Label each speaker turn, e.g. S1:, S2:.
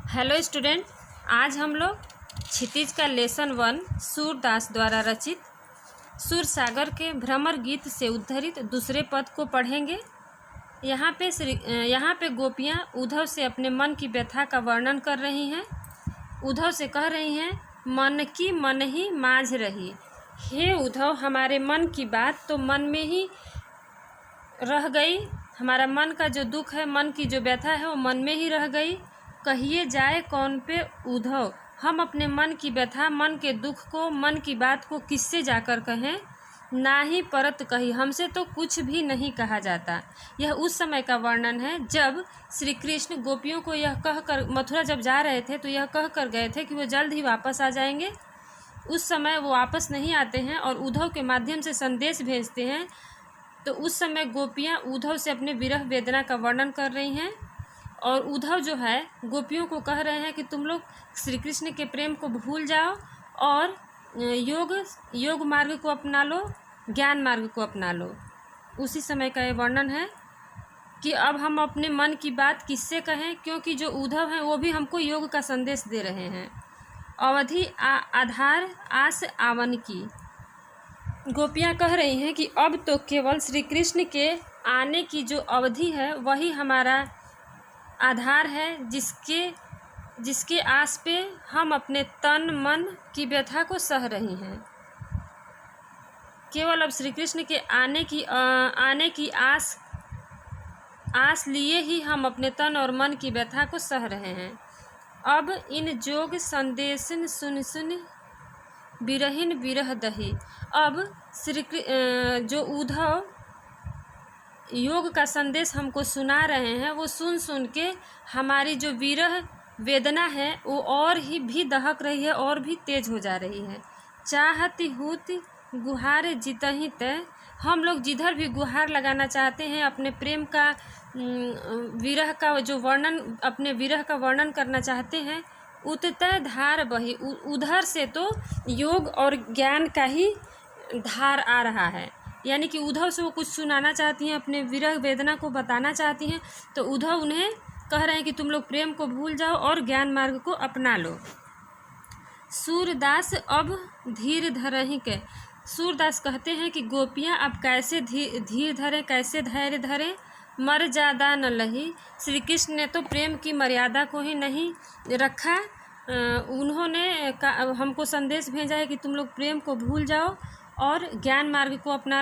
S1: Hello student, आज हम लोग क्षितिज का लेसन 1 सूरदास द्वारा रचित सूरसागर के भ्रमर गीत से उद्धृत दूसरे पद को पढ़ेंगे। यहाँ पे गोपियाँ उद्धव से अपने मन की व्यथा का वर्णन कर रही हैं। उद्धव से कह रही हैं, मन की मन ही माझ रही। हे उद्धव, हमारे मन की बात तो मन में ही रह गई। हमारा मन का जो दुख है, मन की जो व्यथा है, वो मन में ही रह गई। कहिए जाए कौन पे उद्धव, हम अपने मन की व्यथा, मन के दुख को, मन की बात को किससे जाकर कहें। ना ही परत कही, हमसे तो कुछ भी नहीं कहा जाता। यह उस समय का वर्णन है जब श्री कृष्ण गोपियों को यह कहकर मथुरा जब जा रहे थे तो यह कहकर गए थे कि वो जल्द ही वापस आ जाएंगे। उस समय वो वापस नहीं आते हैं और उद्धव के माध्यम से संदेश भेजते हैं। तो उस समय गोपियाँ उद्धव से अपने विरह वेदना का वर्णन कर रही हैं और उद्धव जो है गोपियों को कह रहे हैं कि तुम लोग श्री कृष्ण के प्रेम को भूल जाओ और योग मार्ग को अपना लो, ज्ञान मार्ग को अपना लो। उसी समय का ये वर्णन है कि अब हम अपने मन की बात किससे कहें, क्योंकि जो उद्धव हैं वो भी हमको योग का संदेश दे रहे हैं। अवधि आधार आस आवन की, गोपियाँ कह रही हैं कि अब तो केवल श्री कृष्ण के आने की जो अवधि है वही हमारा आधार है, जिसके आस पे हम अपने तन मन की व्यथा को सह रही हैं। केवल अब श्री कृष्ण के आने की आस लिए ही हम अपने तन और मन की व्यथा को सह रहे हैं। अब इन जोग संदेशन सुन सुन बिरहिन बिरह दही। अब जो उद्धव योग का संदेश हमको सुना रहे हैं, वो सुन सुन के हमारी जो विरह वेदना है वो और ही भी दहक रही है और भी तेज हो जा रही है। चाहती हूत गुहार जितहि तय, हम लोग जिधर भी गुहार लगाना चाहते हैं, अपने प्रेम का विरह का जो वर्णन, अपने विरह का वर्णन करना चाहते हैं, उततय धार बही, उधर से तो योग और ज्ञान का ही धार आ रहा है। यानी कि उद्धव से वो कुछ सुनाना चाहती हैं, अपने विरह वेदना को बताना चाहती हैं, तो उद्धव उन्हें कह रहे हैं कि तुम लोग प्रेम को भूल जाओ और ज्ञान मार्ग को अपना लो। सूरदास अब धीर धरहि के, सूरदास कहते हैं कि गोपियाँ अब कैसे धीर धरें, कैसे धैर्य धरें। मर्यादा न लही, श्री कृष्ण ने तो प्रेम की मर्यादा को ही नहीं रखा। उन्होंने हमको संदेश भेजा है कि तुम लोग प्रेम को भूल जाओ और ज्ञान मार्ग को अपना लो।